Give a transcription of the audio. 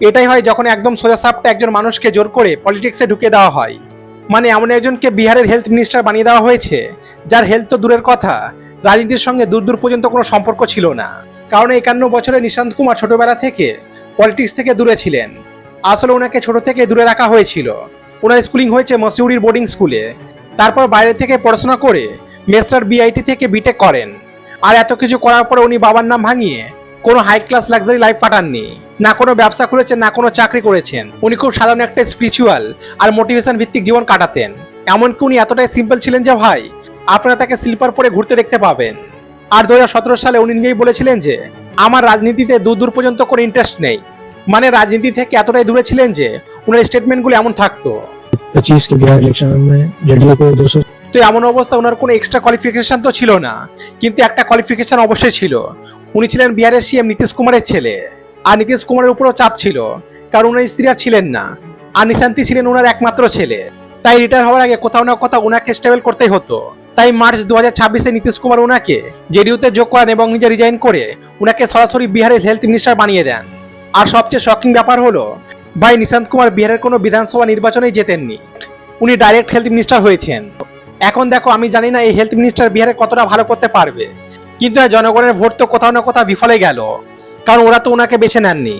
এটাই হয় যখন একদম সোজাসাপটা একজন মানুষকে জোর করে পলিটিক্সে ঢুকে দেওয়া হয়। মানে এমন একজনকে বিহারের হেলথ মিনিস্টার বানিয়ে দেওয়া হয়েছে যার হেলথ তো দূরের কথা, রাজনীতির সঙ্গে দূর দূর পর্যন্ত কোনো সম্পর্ক ছিল না। কারণ 51 বছরের নিশান্ত কুমার ছোটবেলা থেকে পলিটিক্স থেকে দূরে ছিলেন। আসলে ওনাকে ছোট থেকে দূরে রাখা হয়েছিল। ওনার স্কুলিং হয়েছে মসিউরির বোর্ডিং স্কুলে। তারপর বাইরে থেকে পড়াশোনা করে মেসার বিআইটি থেকে বিটেক করেন। আর এত কিছু করার পরে উনি বাবার নাম ভাঙিয়ে কোনো হাই ক্লাস লাক্সারি লাইফ কাটাননি, না কোনো ব্যবসা করেছেন না কোনো চাকরি করেছেন। উনি খুব সাধারণ একটা স্পিরিচুয়াল আর মোটিভেশন ভিত্তিক জীবন কাটাতেন। এমনকি উনি এতটাই সিম্পল ছিলেন যে ভাই আপনারা তাকে স্লিপার পরে ঘুরতে দেখতে পাবেন। আর 2017 সালে উনি নিজেই বলেছিলেন যে আমার রাজনীতিতে দূর দূর পর্যন্ত কোনো ইন্টারেস্ট নেই। মানে রাজনীতি থেকে এতটাই দূরে ছিলেন যে ওনার স্টেটমেন্টগুলো এমন থাকতো। 25 के बिहार इलेक्शन में जेडीयू को 200। তো এমন অবস্থা ওনার কোনো এক্সট্রা কোয়ালিফিকেশন তো ছিল না, কিন্তু একটা কোয়ালিফিকেশন অবশ্যই ছিল। উনি ছিলেন বিহারের সিএম নীতিশ কুমারের ছেলে। আর নীতিশ কুমারের উপরও চাপ ছিল, কারণ ওনার স্ত্রী আর ছিলেন না। আর নিশান্তি ছিলেন ওনার একমাত্র ছেলে। তাই রিটায়ার হওয়ার আগে কোথাও না কোথাও ওনাকে স্টেবল করতেই হতো। তাই মার্চ 2026-এ নীতিশ কুমার ওনাকে জেডিইউতে যোগ করেন এবং নিজে রিজাইন করে ওনাকে সরাসরি বিহারের হেলথ মিনিস্টার বানিয়ে দেন। আর সবচেয়ে শকিং ব্যাপার হলো ভাই নিশান্ত কুমার বিহারের কোনো বিধানসভা নির্বাচনেই জেতেননি, উনি ডাইরেক্ট হেলথ মিনিস্টার হয়েছেন। এখন দেখো আমি জানি না এই হেলথ মিনিস্টার বিহারে কতটা ভালো করতে পারবে, কিন্তু জনগণের ভোট তো কোথাও না কোথাও বিফলে গেল, কারণ ওরা তো ওনাকে বেছে নেননি।